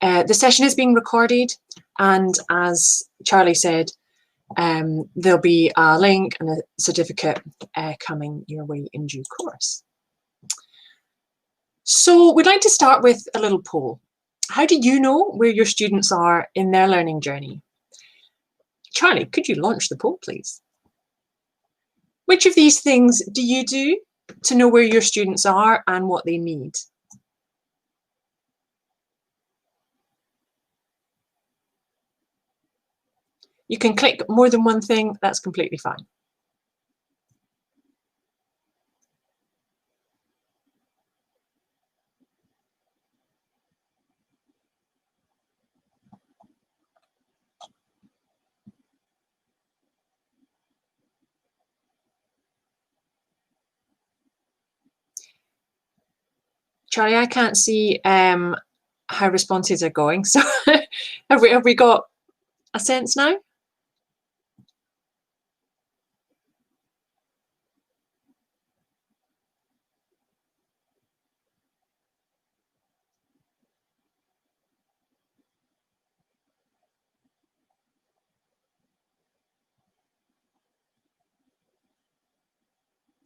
The session is being recorded, and as Charlie said, there'll be a link and a certificate coming your way in due course. So we'd like to start with a little poll. How do you know where your students are in their learning journey? Charlie, could you launch the poll, please? Which of these things do you do to know where your students are and what they need? You can click more than one thing, that's completely fine. Charlie, I can't see how responses are going, so have we got a sense now?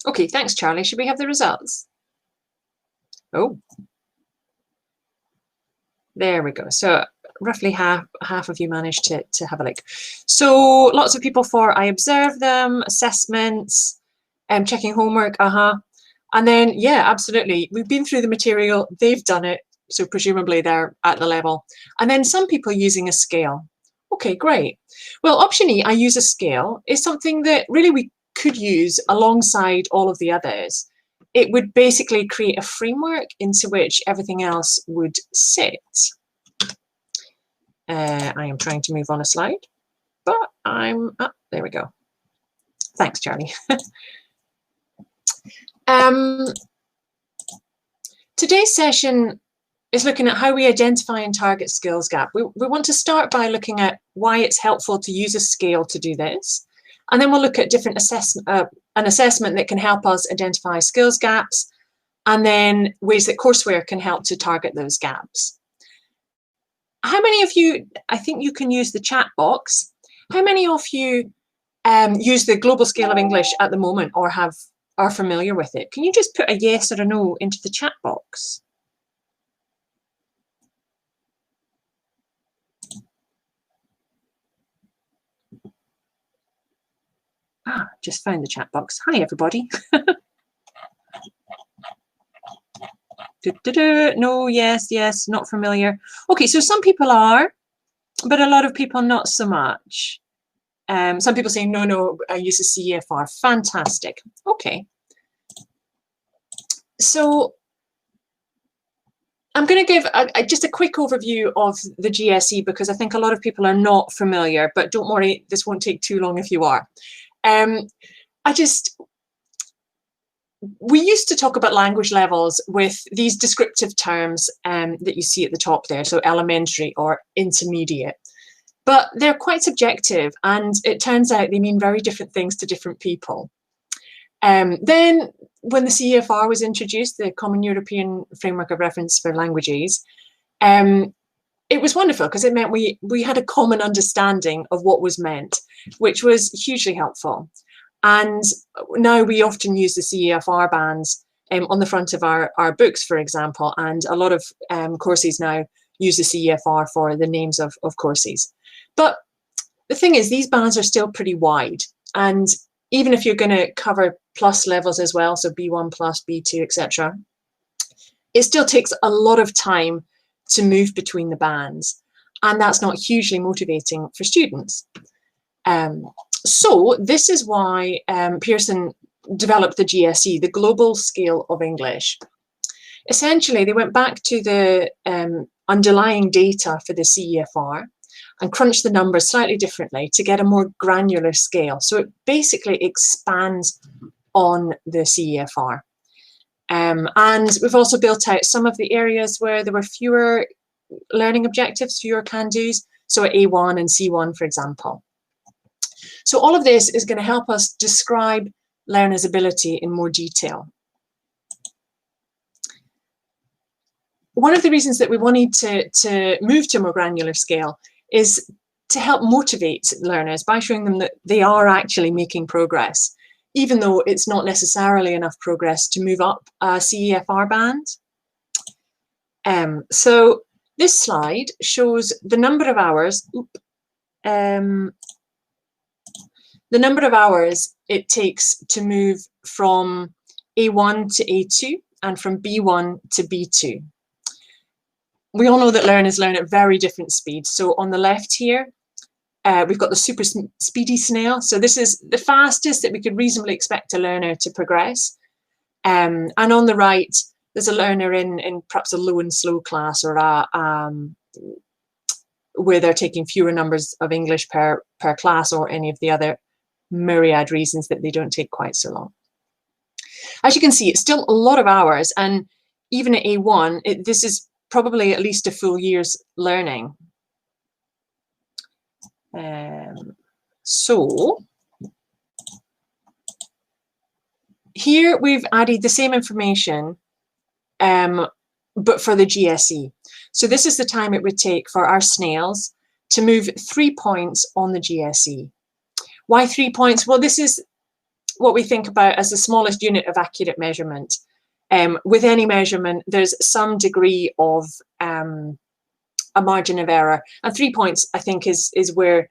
Okay, thanks, Charlie. Should we have the results? Oh, there we go. So roughly half of you managed to have a look. So lots of people for I observe them, assessments, checking homework, and then yeah, absolutely. We've been through the material, they've done it, so presumably they're at the level. And then some people using a scale. Okay, great. Well, option E, I use a scale, is something that really we could use alongside all of the others. It would basically create a framework into which everything else would sit. I am trying to move on a slide, but there we go. Thanks, Charlie. Today's session is looking at how we identify and target skills gap. We want to start by looking at why it's helpful to use a scale to do this. And then we'll look at different an assessment that can help us identify skills gaps, and then ways that courseware can help to target those gaps. How many of you, I think you can use the chat box, how many of you use the global scale of English at the moment or are familiar with it? Can you just put a yes or a no into the chat box? Just found the chat box. Hi, everybody. No, yes, not familiar. Okay, so some people are, but a lot of people not so much. Some people saying, no, I use a CEFR. Fantastic. Okay. So I'm going to give just a quick overview of the GSE because I think a lot of people are not familiar, but don't worry, this won't take too long if you are. We used to talk about language levels with these descriptive terms that you see at the top there, so elementary or intermediate, but they're quite subjective, and it turns out they mean very different things to different people. Then when the CEFR was introduced, the Common European Framework of Reference for Languages, it was wonderful because it meant we had a common understanding of what was meant, which was hugely helpful. And now we often use the CEFR bands on the front of our books, for example, and a lot of courses now use the CEFR for the names of courses. But the thing is, these bands are still pretty wide. And even if you're going to cover plus levels as well, so B1 plus, B2, etc., it still takes a lot of time to move between the bands. And that's not hugely motivating for students. So this is why Pearson developed the GSE, the Global Scale of English. Essentially, they went back to the underlying data for the CEFR and crunched the numbers slightly differently to get a more granular scale. So it basically expands on the CEFR. And we've also built out some of the areas where there were fewer learning objectives, fewer can-dos, so at A1 and C1, for example. So all of this is going to help us describe learners' ability in more detail. one of the reasons that we wanted to move to a more granular scale is to help motivate learners by showing them that they are actually making progress, even though it's not necessarily enough progress to move up a CEFR band. So this slide shows the number of hours, the number of hours it takes to move from A1 to A2 and from B1 to B2. We all know that learners learn at very different speeds. So on the left here, we've got the super speedy snail. So this is the fastest that we could reasonably expect a learner to progress. And on the right, there's a learner in perhaps a low and slow class, or where they're taking fewer numbers of English per class, or any of the other myriad reasons that they don't take quite so long. As you can see, it's still a lot of hours, and even at A1, this is probably at least a full year's learning. So here we've added the same information, but for the GSE. So this is the time it would take for our snails to move 3 points on the GSE. Why 3 points? Well, this is what we think about as the smallest unit of accurate measurement. With any measurement, there's some degree of a margin of error, and 3 points, I think, is where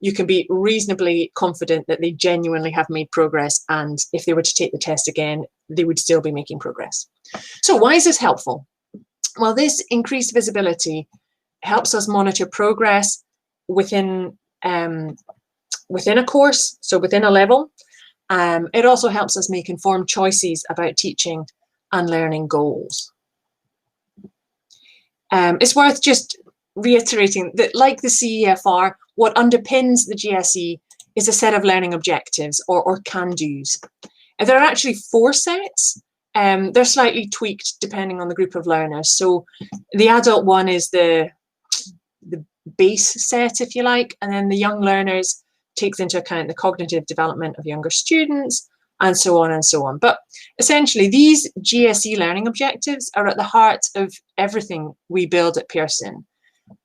you can be reasonably confident that they genuinely have made progress, and if they were to take the test again, they would still be making progress. So why is this helpful? Well, this increased visibility helps us monitor progress within a course, so within a level. It also helps us make informed choices about teaching and learning goals. It's worth just reiterating that, like the CEFR, what underpins the GSE is a set of learning objectives, or can-dos. There are actually 4 sets. They're slightly tweaked depending on the group of learners. So the adult one is the base set, if you like, and then the young learners takes into account the cognitive development of younger students, and so on and so on. But essentially, these GSE learning objectives are at the heart of everything we build at Pearson.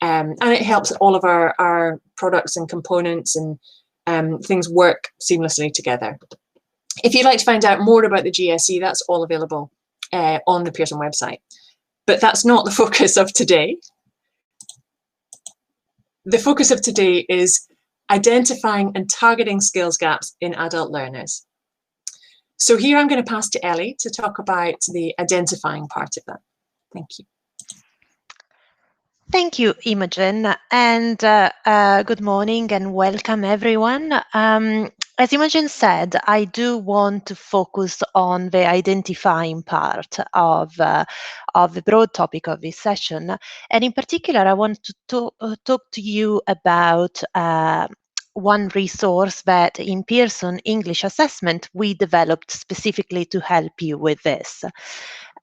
And it helps all of our products and components and things work seamlessly together. If you'd like to find out more about the GSE, that's all available on the Pearson website. But that's not the focus of today. The focus of today is identifying and targeting skills gaps in adult learners. So here I'm going to pass to Ellie to talk about the identifying part of that. Thank you. Thank you, Imogen, and good morning and welcome everyone. As Imogen said, I do want to focus on the identifying part of the broad topic of this session, and in particular I want to talk to you about one resource that in Pearson English Assessment we developed specifically to help you with this.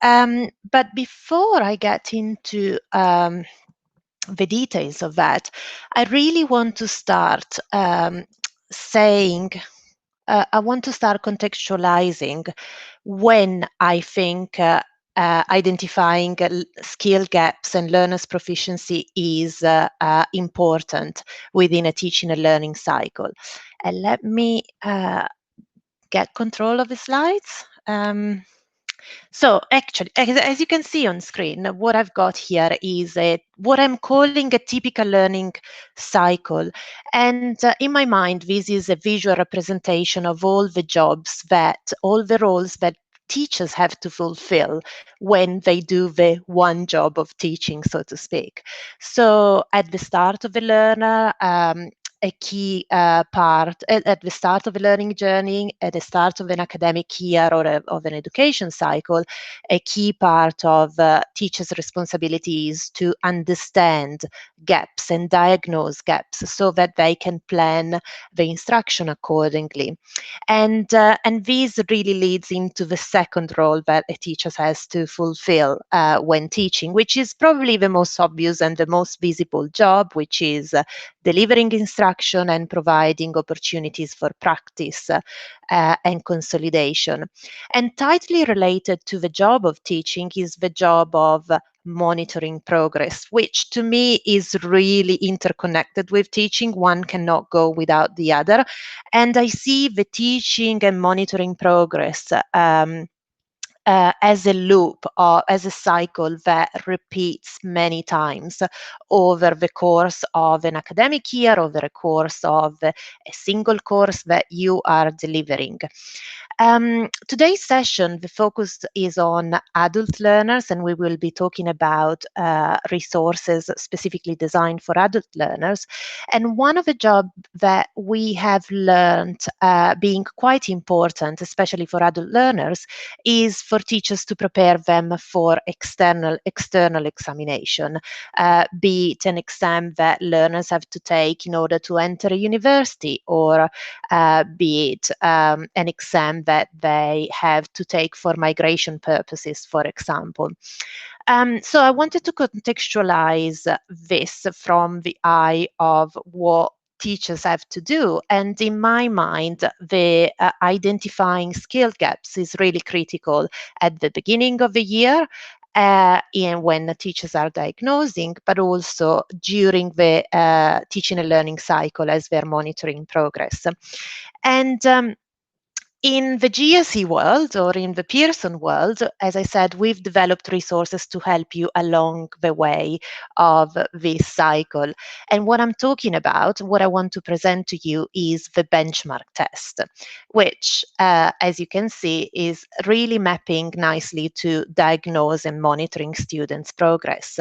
But before I get into the details of that, I really want to start saying, I want to start contextualizing when I think identifying skill gaps and learners' proficiency is important within a teaching and learning cycle. And let me get control of the slides. So actually, as you can see on screen, what I've got here is what I'm calling a typical learning cycle. And in my mind, this is a visual representation of all the jobs all the roles that teachers have to fulfill when they do the one job of teaching, so to speak. So at the start of the learner, a key part at the start of a learning journey, at the start of an academic year or of an education cycle, a key part of teachers' responsibility is to understand gaps and diagnose gaps so that they can plan the instruction accordingly. And this really leads into the second role that a teacher has to fulfill when teaching, which is probably the most obvious and the most visible job, which is delivering instruction and providing opportunities for practice and consolidation. And tightly related to the job of teaching is the job of monitoring progress, which to me is really interconnected with teaching. One cannot go without the other. And I see the teaching and monitoring progress as a loop or as a cycle that repeats many times over the course of an academic year, over the course of a single course that you are delivering. Today's session, the focus is on adult learners, and we will be talking about resources specifically designed for adult learners. And one of the jobs that we have learned being quite important, especially for adult learners, is for teachers to prepare them for external examination, be it an exam that learners have to take in order to enter a university, or be it an exam that they have to take for migration purposes, for example. So I wanted to contextualize this from the eye of what teachers have to do. And in my mind, the identifying skill gaps is really critical at the beginning of the year, and when the teachers are diagnosing, but also during the teaching and learning cycle as they're monitoring progress. And in the GSE world, or in the Pearson world, as I said, we've developed resources to help you along the way of this cycle. And what I'm talking about, what I want to present to you, is the benchmark test, which, as you can see, is really mapping nicely to diagnose and monitoring students' progress.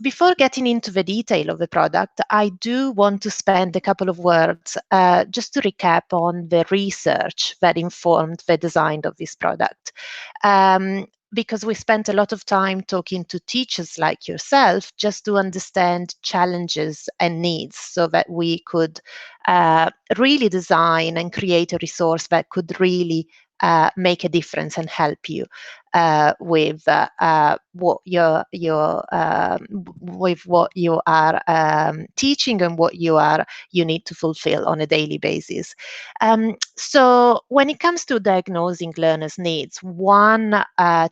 Before getting into the detail of the product, I do want to spend a couple of words just to recap on the research that informed the design of this product. Because we spent a lot of time talking to teachers like yourself just to understand challenges and needs, so that we could really design and create a resource that could really make a difference and help you with what you are teaching and what you need to fulfill on a daily basis. So when it comes to diagnosing learners' needs, one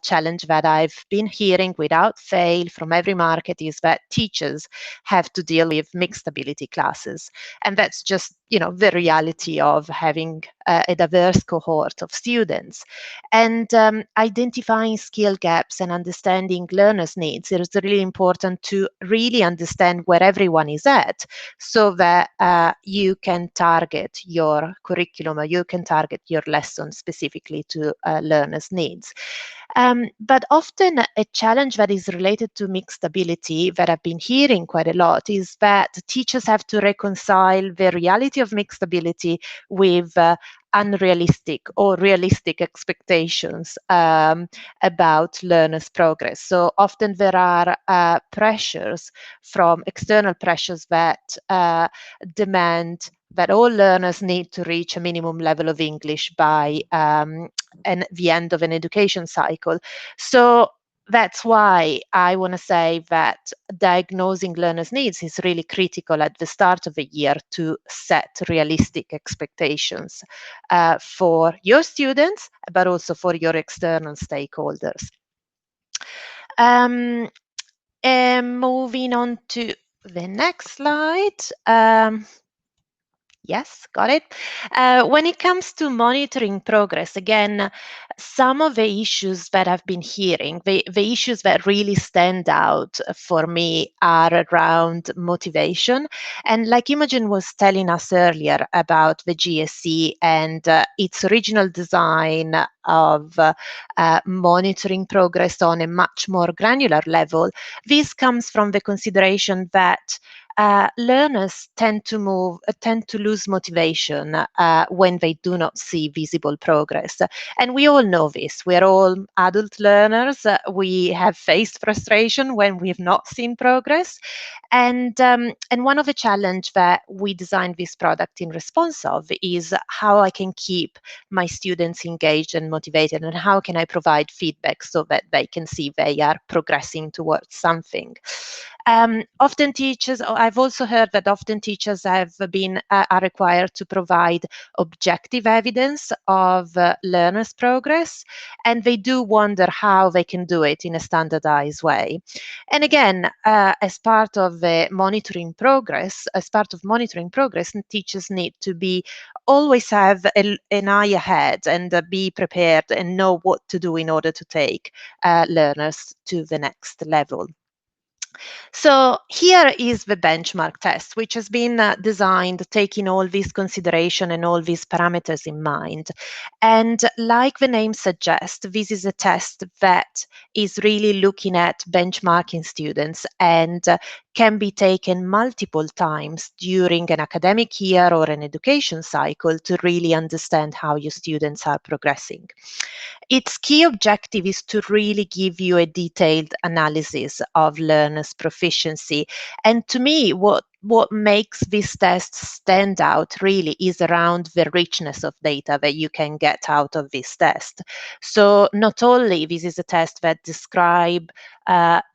challenge that I've been hearing without fail from every market is that teachers have to deal with mixed ability classes, and that's just the reality of having a diverse cohort of students. And identifying skill gaps and understanding learners' needs, it is really important to really understand where everyone is at, so that you can target your curriculum, or you can target your lesson specifically to learners' needs. But often a challenge that is related to mixed ability that I've been hearing quite a lot is that teachers have to reconcile the reality of mixed ability with unrealistic or realistic expectations about learners' progress. So often there are pressures from external pressures that demand that all learners need to reach a minimum level of English by the end of an education cycle. So that's why I want to say that diagnosing learners' needs is really critical at the start of the year to set realistic expectations for your students, but also for your external stakeholders. Moving on to the next slide. Yes, got it. When it comes to monitoring progress, again, some of the issues that I've been hearing, the issues that really stand out for me are around motivation. And like Imogen was telling us earlier about the GSE and its original design of monitoring progress on a much more granular level, this comes from the consideration that learners tend to lose motivation when they do not see visible progress. And we all know this. We're all adult learners. We have faced frustration when we have not seen progress. And one of the challenge that we designed this product in response of is how I can keep my students engaged and motivated, and how can I provide feedback so that they can see they are progressing towards something. Often teachers, or I've also heard that often teachers are required to provide objective evidence of learners' progress, and they do wonder how they can do it in a standardized way. And again, as part of monitoring progress, teachers need to be always have an eye ahead and be prepared and know what to do in order to take learners to the next level. So here is the benchmark test, which has been designed taking all these consideration and all these parameters in mind. And like the name suggests, this is a test that is really looking at benchmarking students and can be taken multiple times during an academic year or an education cycle to really understand how your students are progressing. Its key objective is to really give you a detailed analysis of learners' proficiency. And to me, what makes this test stand out really is around the richness of data that you can get out of this test. So not only this is a test that describe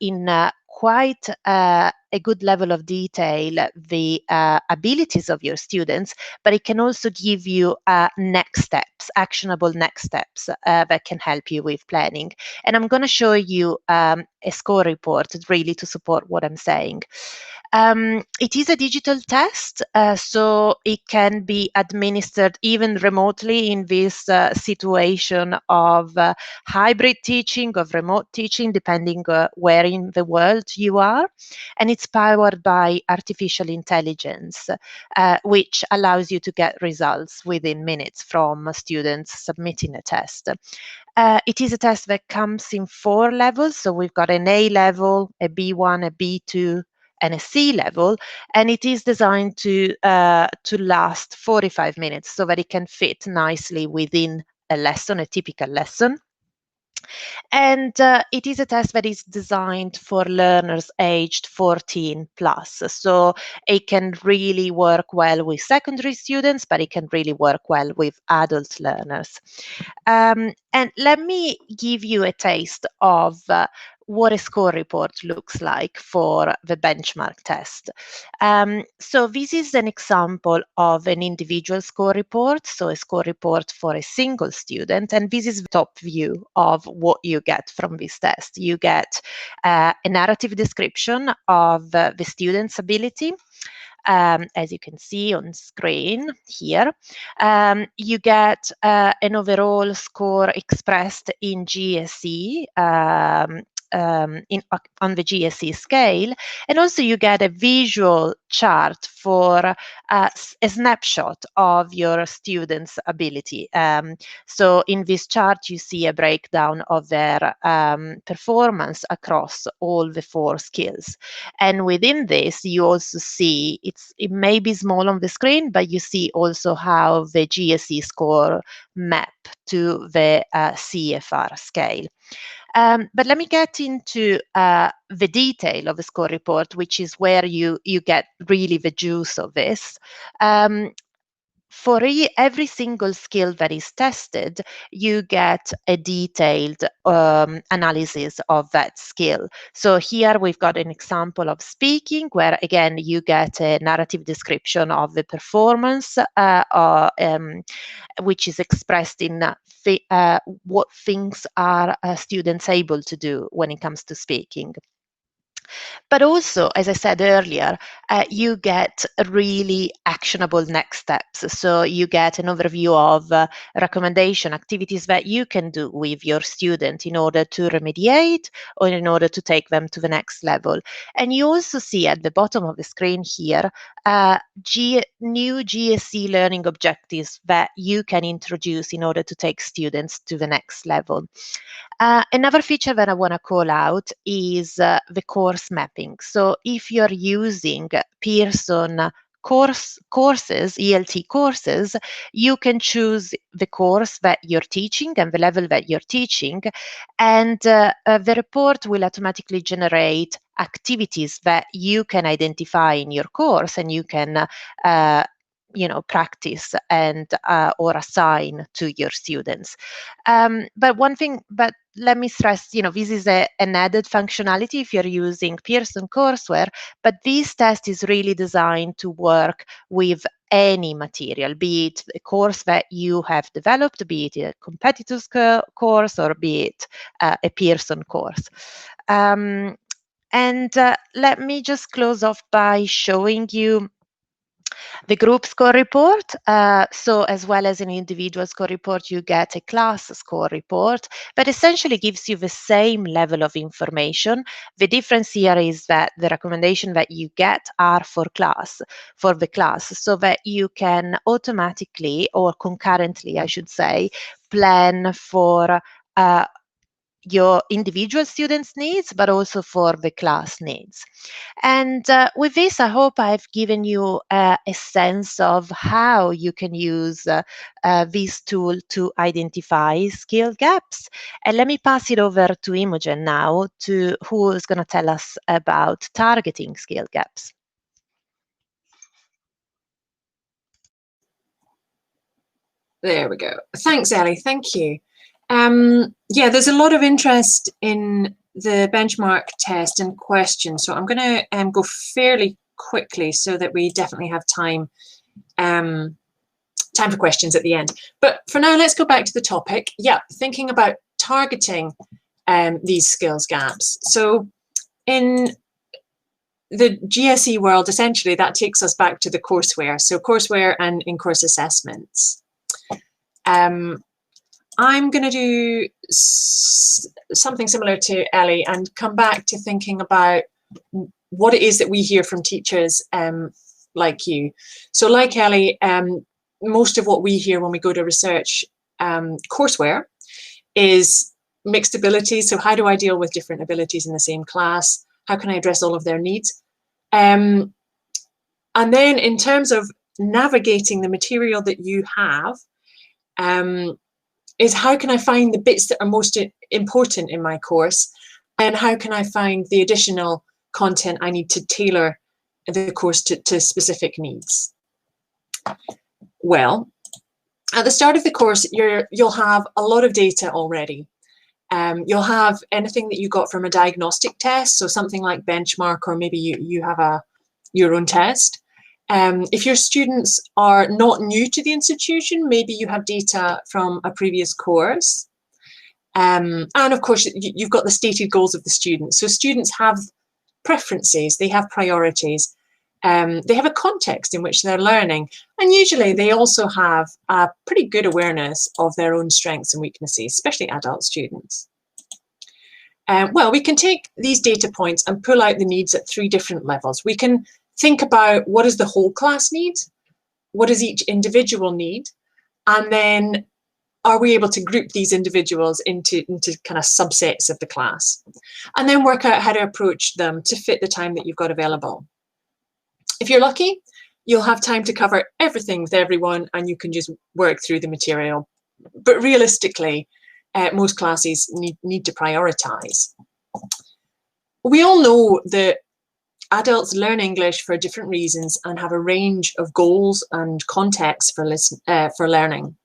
in quite a good level of detail the abilities of your students, but it can also give you next steps, actionable next steps that can help you with planning. And I'm going to show you a score report really to support what I'm saying. It is a digital test, so it can be administered even remotely in this situation of hybrid teaching, of remote teaching, depending where in the world you are. And it's powered by artificial intelligence, which allows you to get results within minutes from students submitting a test. It is a test that comes in 4 levels. So we've got an A level, a B1, a B2, and a C level, and it is designed to last 45 minutes so that it can fit nicely within a lesson, a typical lesson. And it is a test that is designed for learners aged 14 plus. So it can really work well with secondary students, but it can really work well with adult learners. And let me give you a taste of what a score report looks like for the benchmark test. So this is an example of an individual score report, so a score report for a single student, and this is the top view of what you get from this test. You get a narrative description of the student's ability. As you can see on screen here, you get an overall score expressed in GSE, on the GSE scale, and also you get a visual chart for a snapshot of your students' ability. So in this chart, you see a breakdown of their performance across all the 4 skills. And within this, you also see, it may be small on the screen, but you see also how the GSE score map to the CFR scale. But let me get into the detail of the score report, which is where you get really the juice of this. For every single skill that is tested, you get a detailed analysis of that skill. So here we've got an example of speaking, where again you get a narrative description of the performance, which is expressed in what things are students able to do when it comes to speaking. But also, as I said earlier, you get really actionable next steps. So you get an overview of recommendation activities that you can do with your student in order to remediate or in order to take them to the next level. And you also see at the bottom of the screen here, new GSE learning objectives that you can introduce in order to take students to the next level. Another feature that I want to call out is the course mapping. So if you're using Pearson courses, ELT courses, you can choose the course that you're teaching and the level that you're teaching, and the report will automatically generate activities that you can identify in your course, and you can practice and or assign to your students. But let me stress, this is an added functionality if you're using Pearson courseware, but this test is really designed to work with any material, be it a course that you have developed, be it a competitor's course, or be it a Pearson course. And let me just close off by showing you the group score report. So as well as an individual score report, you get a class score report that essentially gives you the same level of information. The difference here is that the recommendation that you get are for the class, so that you can automatically, or concurrently, I should say, plan for your individual students' needs, but also for the class needs. And with this, I hope I've given you a sense of how you can use this tool to identify skill gaps. And let me pass it over to Imogen now, who is going to tell us about targeting skill gaps. There we go. Thanks, Ellie. Thank you. Yeah, there's a lot of interest in the benchmark test and questions, so I'm going to go fairly quickly so that we definitely have time for questions at the end. But for now, let's go back to the topic. Yeah, thinking about targeting these skills gaps. So in the GSE world, essentially, that takes us back to the courseware. So courseware and in-course assessments. I'm going to do something similar to Ellie and come back to thinking about what it is that we hear from teachers like you. So like Ellie, most of what we hear when we go to research courseware is mixed abilities. So how do I deal with different abilities in the same class? How can I address all of their needs? And then in terms of navigating the material that you have, is how can I find the bits that are most important in my course, and how can I find the additional content I need to tailor the course to specific needs? Well, at the start of the course, you'll have a lot of data already. You'll have anything that you got from a diagnostic test, so something like benchmark, or maybe you have your own test. If your students are not new to the institution, maybe you have data from a previous course. And of course, you've got the stated goals of the students. So students have preferences, they have priorities, they have a context in which they're learning. And usually they also have a pretty good awareness of their own strengths and weaknesses, especially adult students. Well, we can take these data points and pull out the needs at 3 different levels. We can think about what does the whole class need, what does each individual need, and then are we able to group these individuals into kind of subsets of the class, and then work out how to approach them to fit the time that you've got available. If you're lucky, you'll have time to cover everything with everyone and you can just work through the material. But realistically, most classes need to prioritize. We all know that adults learn English for different reasons and have a range of goals and contexts for learning.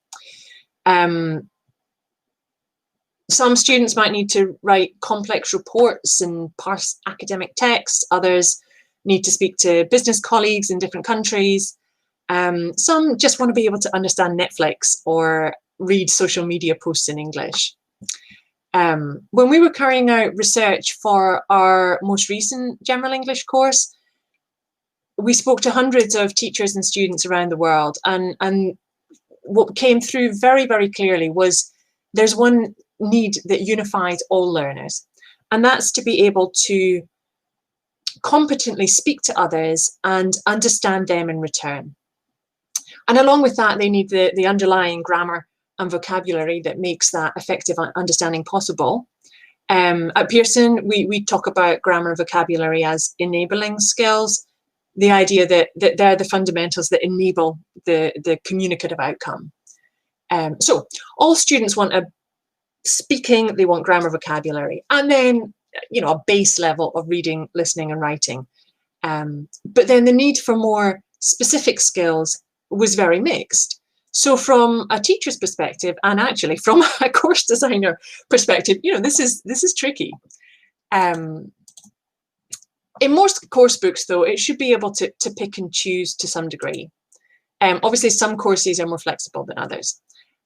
Some students might need to write complex reports and parse academic texts. Others need to speak to business colleagues in different countries. Some just want to be able to understand Netflix or read social media posts in English. When we were carrying out research for our most recent general English course, we spoke to hundreds of teachers and students around the world, and what came through very, very clearly was there's one need that unifies all learners, and that's to be able to competently speak to others and understand them in return. And along with that, they need the underlying grammar and vocabulary that makes that effective understanding possible. At Pearson, we talk about grammar and vocabulary as enabling skills, the idea that they're the fundamentals that enable the communicative outcome. So all students want speaking, they want grammar, vocabulary, and then a base level of reading, listening, and writing. But then the need for more specific skills was very mixed. So from a teacher's perspective, and actually from a course designer perspective, this is tricky. In most course books, though, it should be able to pick and choose to some degree. Obviously, some courses are more flexible than others.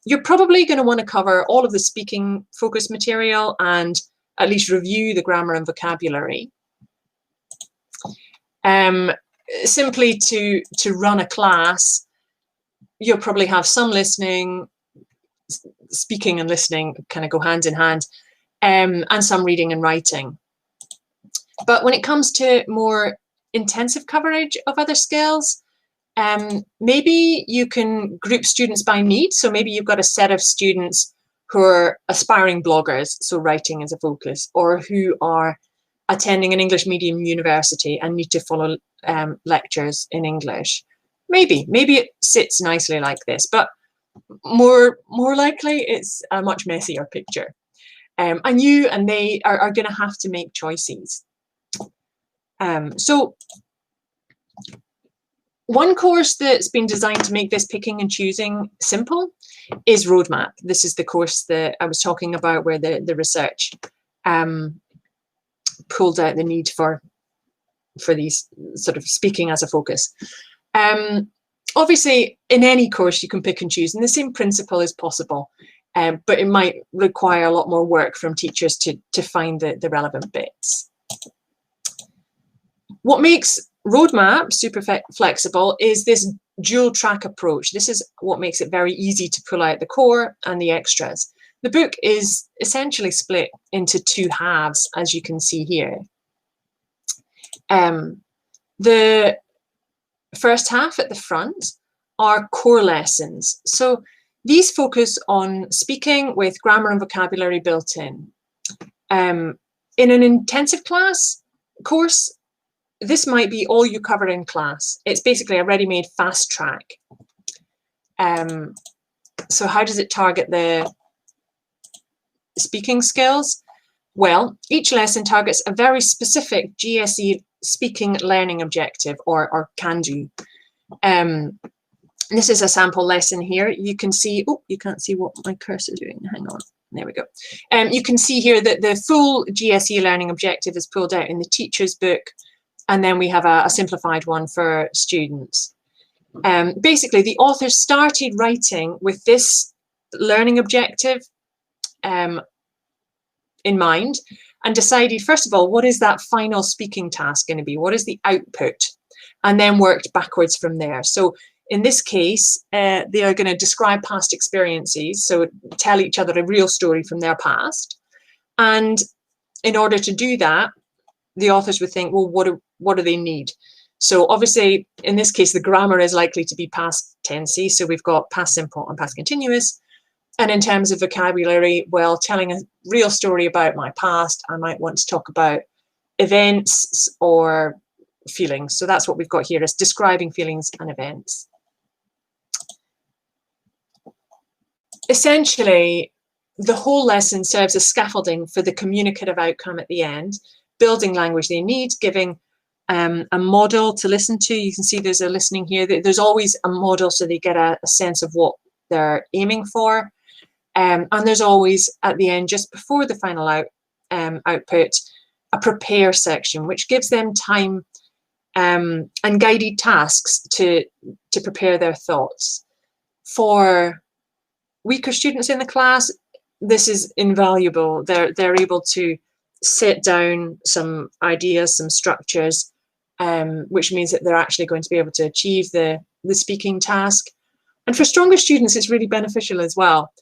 You're probably going to want to cover all of the speaking focus material and at least review the grammar and vocabulary. Simply to run a class, you'll probably have some listening, speaking and listening kind of go hand in hand, and some reading and writing. But when it comes to more intensive coverage of other skills, maybe you can group students by need. So maybe you've got a set of students who are aspiring bloggers, so writing is a focus, or who are attending an English medium university and need to follow lectures in English. Maybe it sits nicely like this, but more likely it's a much messier picture. And you and they are going to have to make choices. So one course that's been designed to make this picking and choosing simple is Roadmap. This is the course that I was talking about, where the research pulled out the need for these sort of speaking as a focus. Obviously, in any course you can pick and choose, and the same principle is possible, but it might require a lot more work from teachers to find the relevant bits. What makes Roadmap super flexible is this dual track approach. This is what makes it very easy to pull out the core and the extras. The book is essentially split into two halves, as you can see here. The first half at the front are core lessons. So these focus on speaking with grammar and vocabulary built in. In an intensive class course, this might be all you cover in class. It's basically a ready-made fast track. So how does it target the speaking skills? Well, each lesson targets a very specific GSE speaking learning objective, or can-do. This is a sample lesson here. You can see, oh, you can't see what my cursor is doing. Hang on, there we go. You can see here that the full GSE learning objective is pulled out in the teacher's book, and then we have a simplified one for students. Basically, the authors started writing with this learning objective in mind, and decided, first of all, what is that final speaking task going to be? What is the output? And then worked backwards from there. So in this case, they are going to describe past experiences, so tell each other a real story from their past. And in order to do that, the authors would think, well, what do they need? So obviously, in this case, the grammar is likely to be past tensey. So we've got past simple and past continuous. And in terms of vocabulary, well, telling a real story about my past, I might want to talk about events or feelings. So that's what we've got here, is describing feelings and events. Essentially, the whole lesson serves as scaffolding for the communicative outcome at the end, building language they need, giving a model to listen to. You can see there's a listening here. There's always a model, so they get a sense of what they're aiming for. And there's always, at the end, just before the final output, a prepare section, which gives them time and guided tasks to prepare their thoughts. For weaker students in the class, this is invaluable. They're able to set down some ideas, some structures, which means that they're actually going to be able to achieve the speaking task. And for stronger students, it's really beneficial as well.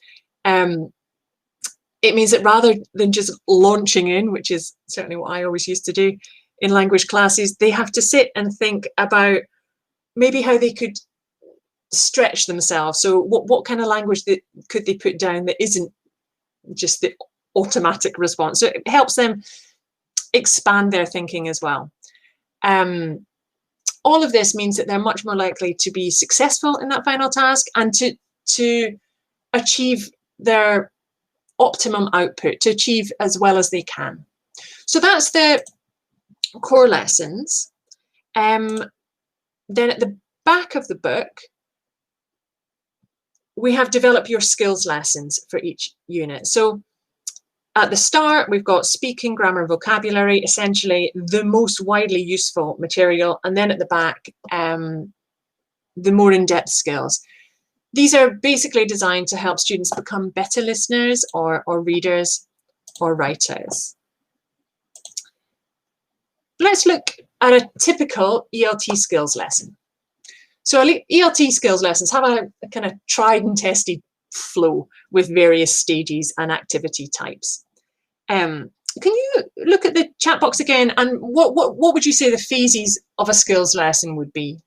It means that rather than just launching in, which is certainly what I always used to do in language classes, they have to sit and think about maybe how they could stretch themselves. So what kind of language could they put down that isn't just the automatic response? So it helps them expand their thinking as well. All of this means that they're much more likely to be successful in that final task and to achieve their optimum output, to achieve as well as they can. So that's the core lessons. Then at the back of the book, we have develop your skills lessons for each unit. So at the start, we've got speaking, grammar, and vocabulary, essentially the most widely useful material. And then at the back, the more in-depth skills. These are basically designed to help students become better listeners or readers or writers. Let's look at a typical ELT skills lesson. So ELT skills lessons have a kind of tried and tested flow with various stages and activity types. Can you look at the chat box again, and what would you say the phases of a skills lesson would be?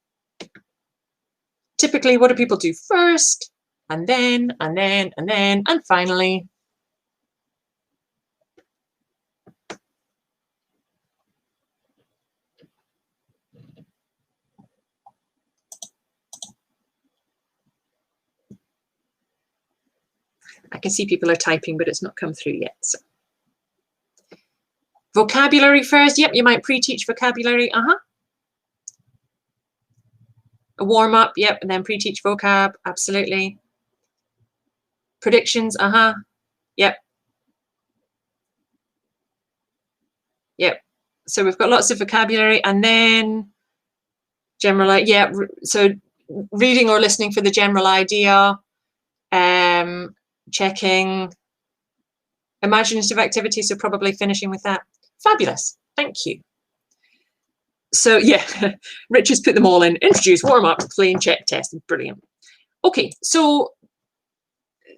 Typically, what do people do first, and then, and finally? I can see people are typing, but it's not come through yet. So. Vocabulary first. Yep, you might pre-teach vocabulary. A warm-up. Yep, and then pre-teach vocab. Absolutely. Predictions. Yep. Yep. So we've got lots of vocabulary, and then general. Yeah. So reading or listening for the general idea. Checking. Imaginative activity. So probably finishing with that. Fabulous. Thank you. So yeah, Rich has put them all in. Introduce, warm up, plain, check, test. Brilliant. Okay, so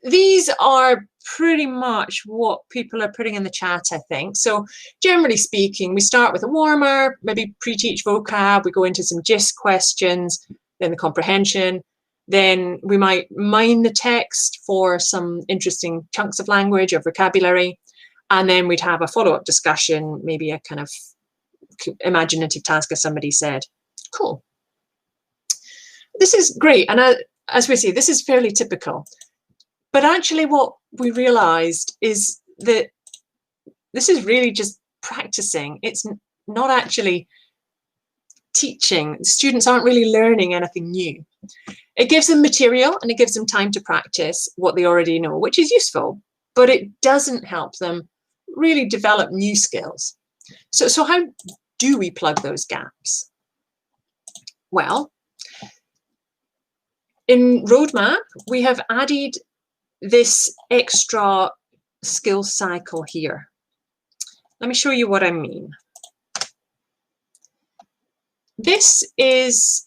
these are pretty much what people are putting in the chat, I think. So generally speaking, we start with a warmer, maybe pre-teach vocab, we go into some GIST questions, then the comprehension, then we might mine the text for some interesting chunks of language or vocabulary, and then we'd have a follow-up discussion, maybe a kind of imaginative task, as somebody said. Cool. This is great, and as we say, this is fairly typical. But actually what we realized is that this is really just practicing. It's not actually teaching. Students aren't really learning anything new. It gives them material and it gives them time to practice what they already know, which is useful, but it doesn't help them really develop new skills. So how do we plug those gaps? Well, in Roadmap, we have added this extra skill cycle here. Let me show you what I mean. This is,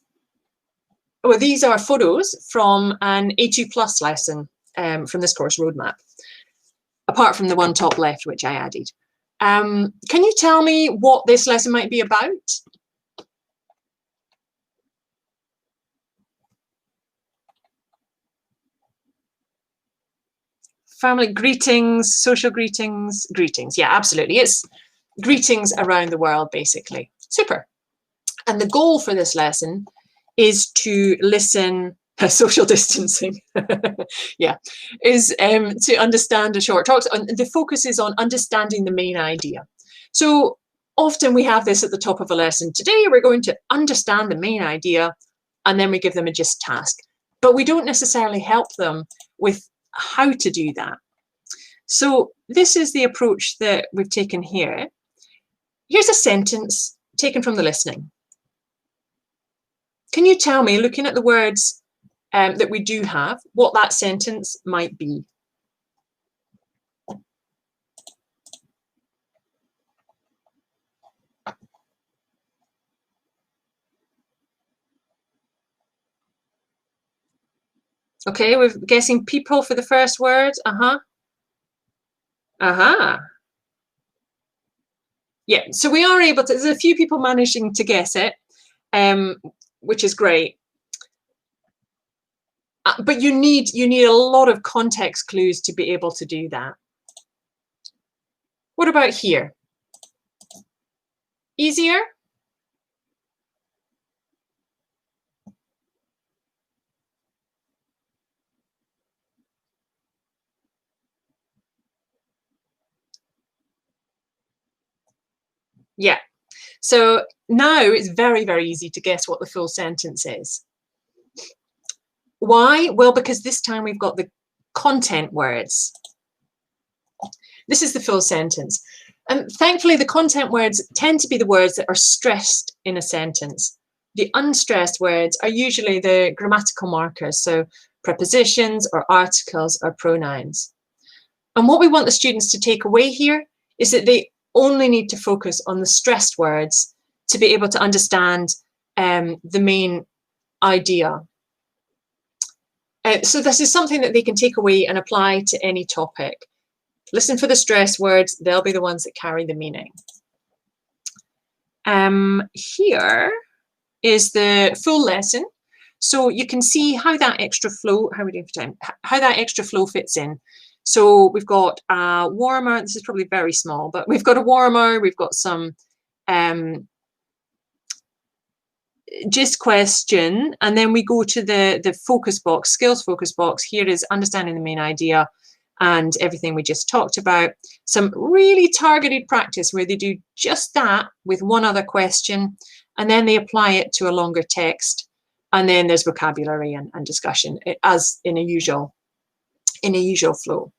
well, these are photos from an A2+ lesson from this course, Roadmap, apart from the one top left, which I added. Can you tell me what this lesson might be about? Family greetings, social greetings, greetings. Yeah, absolutely. It's greetings around the world, basically. Super. And the goal for this lesson is to listen, social distancing, yeah, is to understand a short talk. And the focus is on understanding the main idea. So often we have this at the top of a lesson. Today we're going to understand the main idea, and then we give them a GIST task. But we don't necessarily help them with how to do that. So this is the approach that we've taken here. Here's a sentence taken from the listening. Can you tell me, looking at the words that we do have, what that sentence might be? Okay, we're guessing people for the first word. Yeah, so we are able to, there's a few people managing to guess it, which is great. But you need a lot of context clues to be able to do that. What about here? Easier? Yeah. So now it's very, very easy to guess what the full sentence is. Why? Well, because this time we've got the content words. This is the full sentence. And thankfully, the content words tend to be the words that are stressed in a sentence. The unstressed words are usually the grammatical markers, so prepositions or articles or pronouns. And what we want the students to take away here is that they only need to focus on the stressed words to be able to understand the main idea. So this is something that they can take away and apply to any topic. Listen for the stress words, they'll be the ones that carry the meaning. Here is the full lesson. So you can see how that extra flow, how are we doing for time? How that extra flow fits in. So we've got a warmer, this is probably very small, but we've got a warmer, we've got some gist question, and then we go to the focus box, skills focus box. Here is understanding the main idea and everything we just talked about. Some really targeted practice where they do just that with one other question, and then they apply it to a longer text, and then there's vocabulary and discussion as in a usual flow.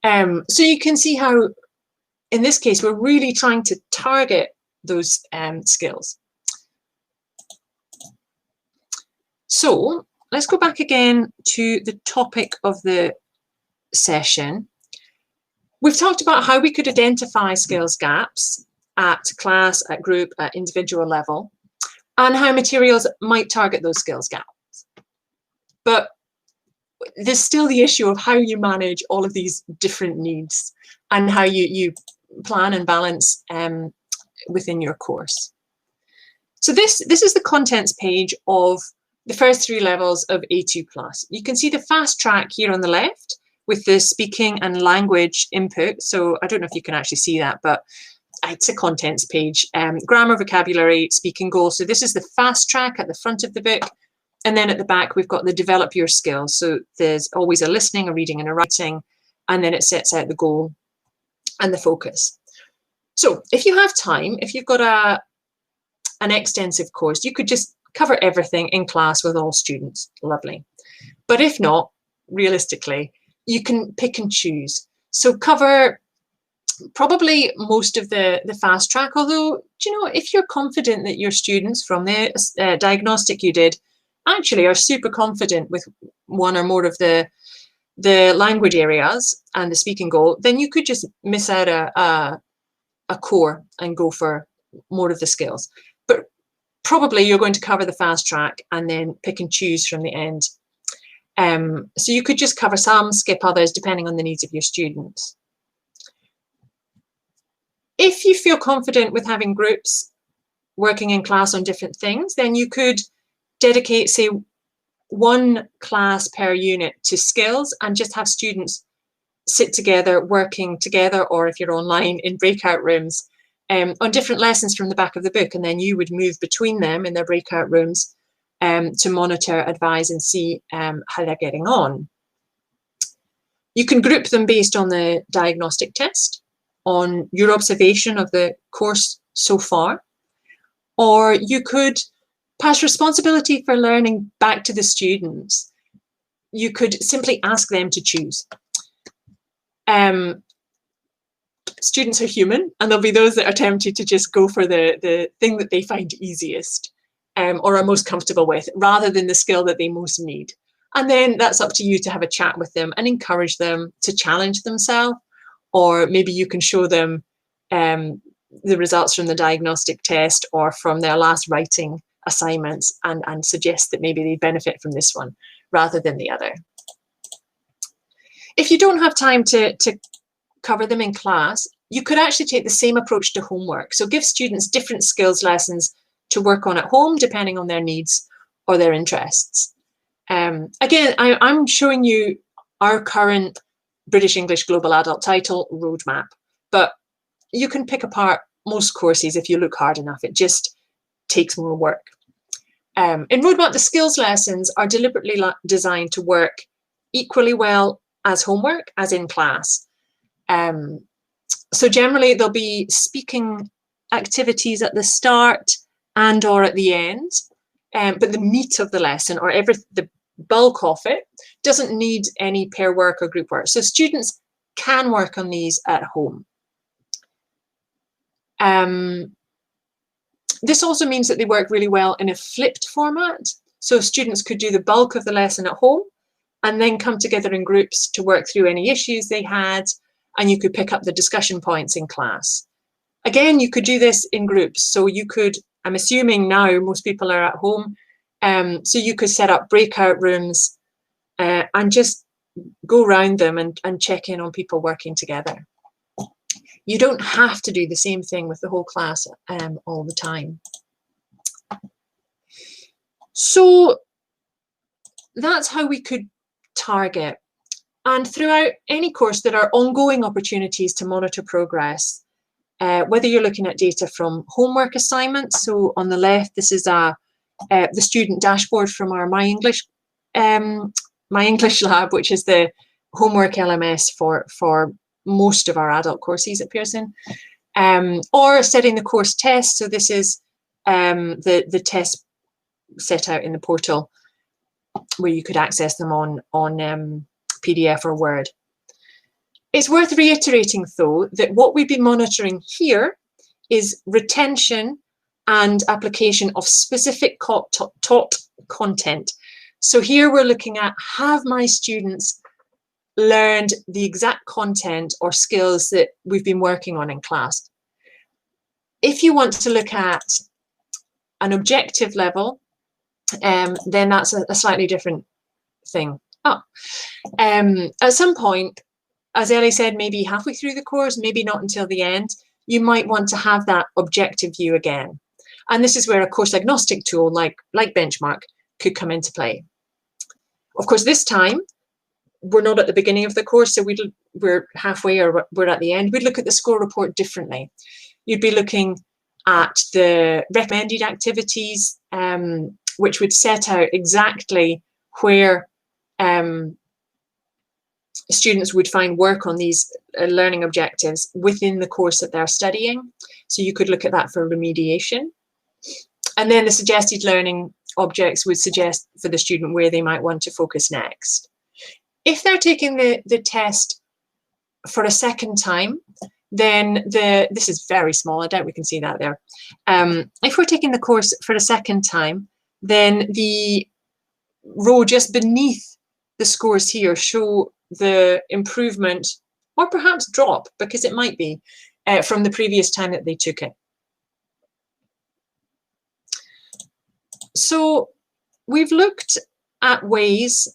So you can see how in this case we're really trying to target those skills. So let's go back again to the topic of the session. We've talked about how we could identify skills gaps at class, at group, at individual level, and how materials might target those skills gaps. But there's still the issue of how you manage all of these different needs and how you plan and balance within your course. So this is the contents page of the first 3 levels of A2+. You can see the fast track here on the left with the speaking and language input. So I don't know if you can actually see that, but it's a contents page. Grammar, vocabulary, speaking goals. So this is the fast track at the front of the book. And then at the back, we've got the develop your skills. So there's always a listening, a reading and a writing. And then it sets out the goal and the focus. So if you have time, if you've got an extensive course, you could just cover everything in class with all students. Lovely. But if not, realistically, you can pick and choose. So cover probably most of the fast track, although, do you know, if you're confident that your students from the diagnostic you did actually are super confident with one or more of the language areas and the speaking goal, then you could just miss out a core and go for more of the skills. But probably you're going to cover the fast track and then pick and choose from the end. So you could just cover some, skip others, depending on the needs of your students. If you feel confident with having groups working in class on different things, then you could dedicate, say, 1 class per unit to skills and just have students sit together, working together, or if you're online, in breakout rooms on different lessons from the back of the book, and then you would move between them in their breakout rooms to monitor, advise and see how they're getting on. You can group them based on the diagnostic test, on your observation of the course so far, or you could pass responsibility for learning back to the students. You could simply ask them to choose. Students are human, and there'll be those that are tempted to just go for the thing that they find easiest or are most comfortable with, rather than the skill that they most need. And then that's up to you to have a chat with them and encourage them to challenge themselves, or maybe you can show them the results from the diagnostic test or from their last writing assignments and suggest that maybe they benefit from this one rather than the other. If you don't have time to cover them in class, you could actually take the same approach to homework. So give students different skills lessons to work on at home, depending on their needs or their interests. Again, I'm showing you our current British English Global Adult Title roadmap, but you can pick apart most courses if you look hard enough. It just takes more work. In roadmap, the skills lessons are deliberately designed to work equally well as homework as in class. So generally there'll be speaking activities at the start and or at the end, but the meat of the lesson, or the bulk of it doesn't need any pair work or group work. So students can work on these at home. This also means that they work really well in a flipped format. So students could do the bulk of the lesson at home and then come together in groups to work through any issues they had, and you could pick up the discussion points in class. Again, you could do this in groups. So you could, I'm assuming now most people are at home, so you could set up breakout rooms and just go around them and check in on people working together. You don't have to do the same thing with the whole class all the time. So that's how we could target. And throughout any course, there are ongoing opportunities to monitor progress, whether you're looking at data from homework assignments. So on the left, this is the student dashboard from our My English lab, which is the homework LMS for most of our adult courses at Pearson, or setting the course test. So this is the test set out in the portal where you could access them on PDF or Word. It's worth reiterating, though, that what we've been monitoring here is retention and application of specific taught content. So here we're looking at, have my students learned the exact content or skills that we've been working on in class? If you want to look at an objective level, then that's a slightly different thing. At some point, as Ellie said, maybe halfway through the course, maybe not until the end, you might want to have that objective view again. And this is where a course agnostic tool like Benchmark could come into play. Of course, this time, we're not at the beginning of the course, so we're halfway or we're at the end. We'd look at the score report differently. You'd be looking at the recommended activities, which would set out exactly where students would find work on these learning objectives within the course that they're studying. So you could look at that for remediation. And then the suggested learning objects would suggest for the student where they might want to focus next. If they're taking the test for a second time, then this is very small, I doubt we can see that there. If we're taking the course for a second time, then the row just beneath the scores here show the improvement, or perhaps drop, because it might be, from the previous time that they took it. So we've looked at ways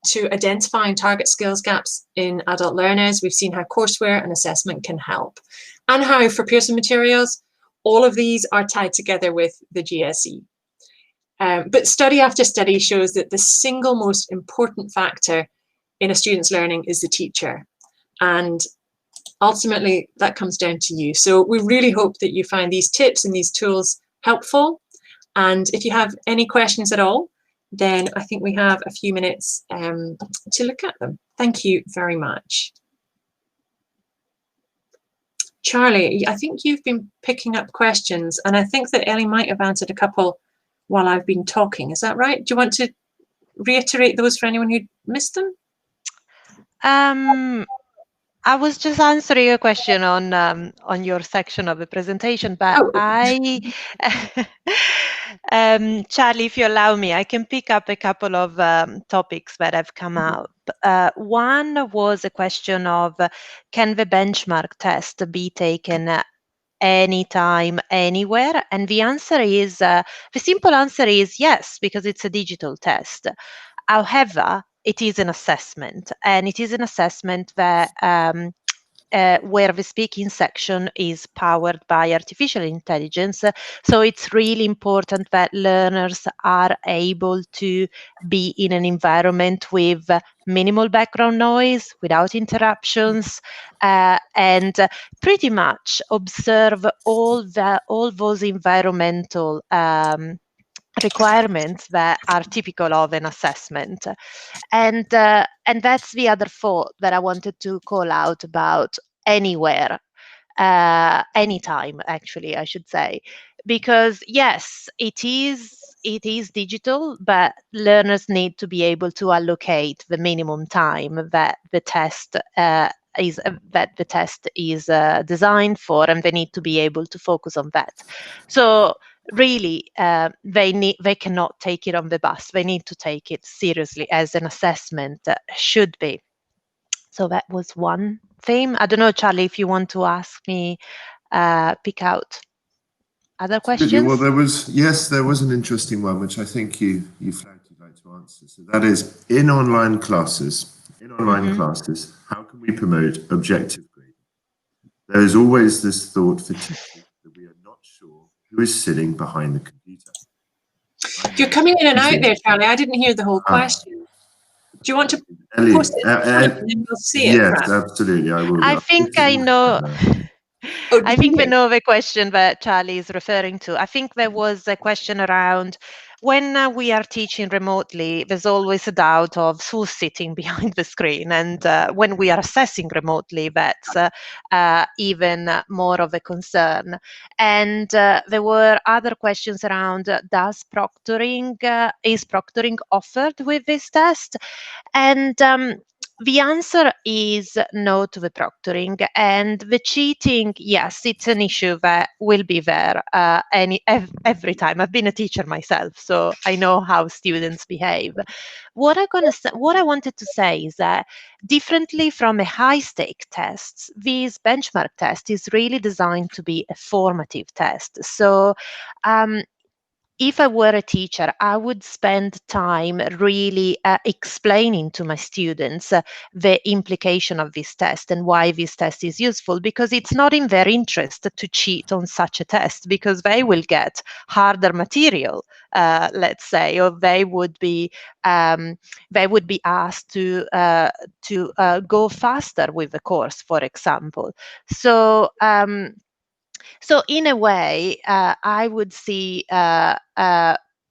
to identify and target skills gaps in adult learners. We've seen how courseware and assessment can help, and how for Pearson materials, all of these are tied together with the GSE. But study after study shows that the single most important factor in a student's learning is the teacher. And ultimately, that comes down to you. So we really hope that you find these tips and these tools helpful. And if you have any questions at all, then I think we have a few minutes to look at them. Thank you very much. Charlie, I think you've been picking up questions, and I think that Ellie might have answered a couple while I've been talking. Is that right? Do you want to reiterate those for anyone who missed them? I was just answering a question on your section of the presentation, but Charlie, if you allow me, I can pick up a couple of topics that have come up. One was a question of, can the benchmark test be taken anytime, anywhere? And the answer is, the simple answer is yes, because it's a digital test. However, it is an assessment, and it is an assessment that where the speaking section is powered by artificial intelligence. So it's really important that learners are able to be in an environment with minimal background noise, without interruptions, and pretty much observe all those environmental requirements that are typical of an assessment. And that's the other thought that I wanted to call out about anywhere, anytime, actually, I should say, because yes, it is digital, but learners need to be able to allocate the minimum time that the test is designed for, and they need to be able to focus on that. So really, they cannot take it on the bus. They need to take it seriously as an assessment should be. So that was one theme. I don't know, Charlie, if you want to ask me, pick out other questions. Well, there was an interesting one which I think you flagged you'd like to answer. So that is, in online classes, how can we promote objective grading? There is always this thought for teachers that we are not sure who is sitting behind the computer. You're coming in and out there, Charlie. I didn't hear the whole question. Do you want to post it and then we'll see it? Yes, absolutely. I will. I think I know. I think we know the question that Charlie is referring to. I think there was a question around when we are teaching remotely, there's always a doubt of who's sitting behind the screen. And when we are assessing remotely, that's even more of a concern. And there were other questions around, is proctoring offered with this test? And the answer is no to the proctoring, and the cheating, yes, it's an issue that will be there every time. I've been a teacher myself, so I know how students behave. What I wanted to say is that differently from a high-stake test, this benchmark test is really designed to be a formative test. So if I were a teacher, I would spend time really explaining to my students the implication of this test and why this test is useful, because it's not in their interest to cheat on such a test, because they will get harder material, let's say, or they would be asked to go faster with the course, for example. So in a way, I would see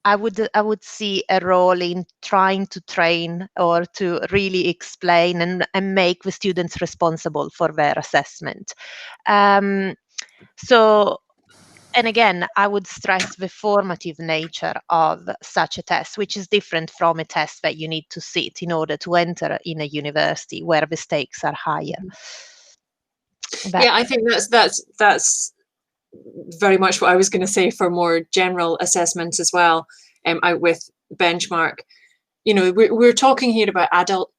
I would see a role in trying to train or to really explain and make the students responsible for their assessment. And again, I would stress the formative nature of such a test, which is different from a test that you need to sit in order to enter in a university where the stakes are higher. Yeah, I think that's very much what I was going to say for more general assessments as well, out with benchmark. You know, we're talking here about adult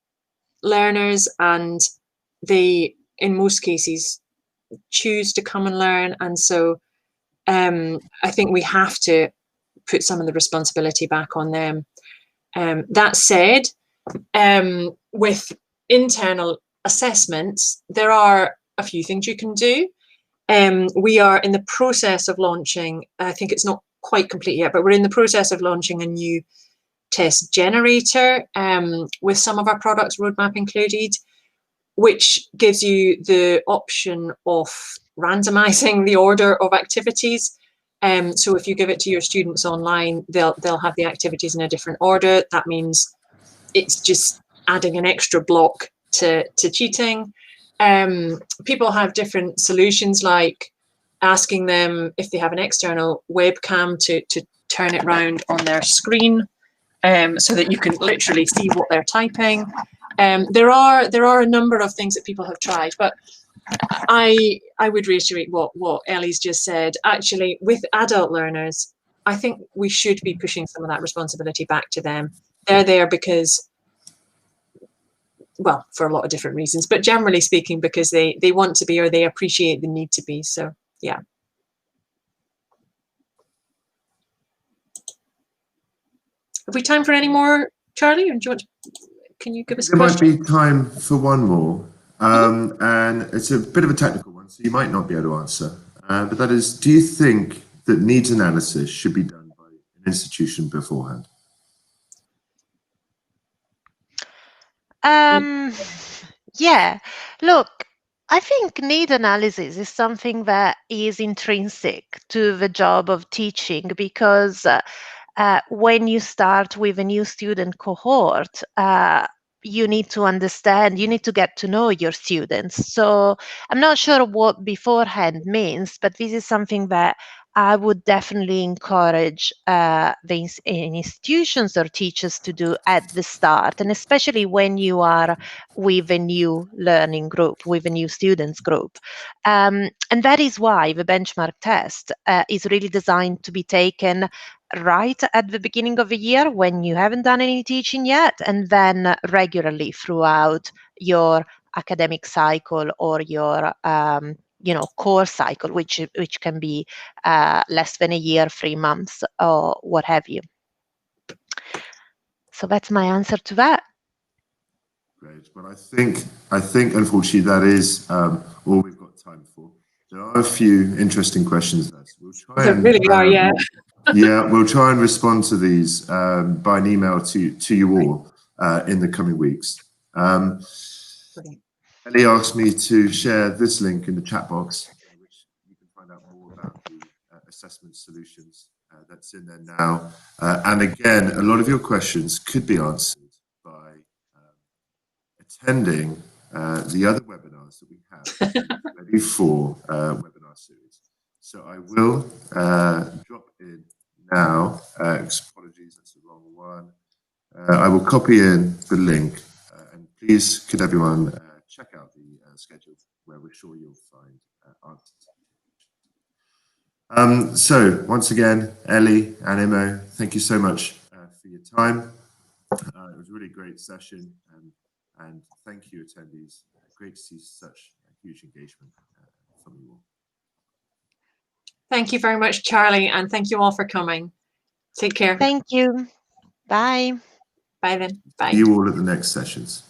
learners, and they, in most cases, choose to come and learn. And so I think we have to put some of the responsibility back on them. That said, with internal assessments, there are a few things you can do. We are in the process of launching, I think it's not quite complete yet, but we're in the process of launching a new test generator with some of our products, roadmap included, which gives you the option of randomizing the order of activities. So if you give it to your students online, they'll have the activities in a different order. That means it's just adding an extra block to cheating. People have different solutions, like asking them if they have an external webcam to turn it round on their screen, so that you can literally see what they're typing. There are a number of things that people have tried, but I would reiterate what Ellie's just said. Actually, with adult learners, I think we should be pushing some of that responsibility back to them. They're there because, well, for a lot of different reasons, but generally speaking, because they want to be, or they appreciate the need to be. So, yeah. Have we time for any more, Charlie? Or do you want to, can you give us a question? There might be time for one more, and it's a bit of a technical one, so you might not be able to answer. But that is, do you think that needs analysis should be done by an institution beforehand? Yeah, look, I think need analysis is something that is intrinsic to the job of teaching, because when you start with a new student cohort, you need to understand, you need to get to know your students. So I'm not sure what beforehand means, but this is something that I would definitely encourage the institutions or teachers to do at the start, and especially when you are with a new learning group, with a new students group. And that is why the benchmark test is really designed to be taken right at the beginning of the year when you haven't done any teaching yet, and then regularly throughout your academic cycle or your core cycle, which can be less than a year, 3 months, or what have you. So that's my answer to that. Great. Well, I think unfortunately that is all we've got time for. There are a few interesting questions there. So we'll try There really are, yeah. Yeah, we'll try and respond to these by an email to you all in the coming weeks. Ellie asked me to share this link in the chat box, which you can find out more about the assessment solutions that's in there now. And again, a lot of your questions could be answered by attending the other webinars that we have ready for webinar series. So I will drop in now. Apologies, that's the wrong one. I will copy in the link, and please could everyone check out the schedule where we're sure you'll find answers. So once again, Ellie and Imo, thank you so much for your time. It was a really great session, and thank you, attendees. Great to see such huge engagement from you all. Thank you very much, Charlie, and thank you all for coming. Take care. Thank you. Bye. Bye then. Bye. See you all at the next sessions.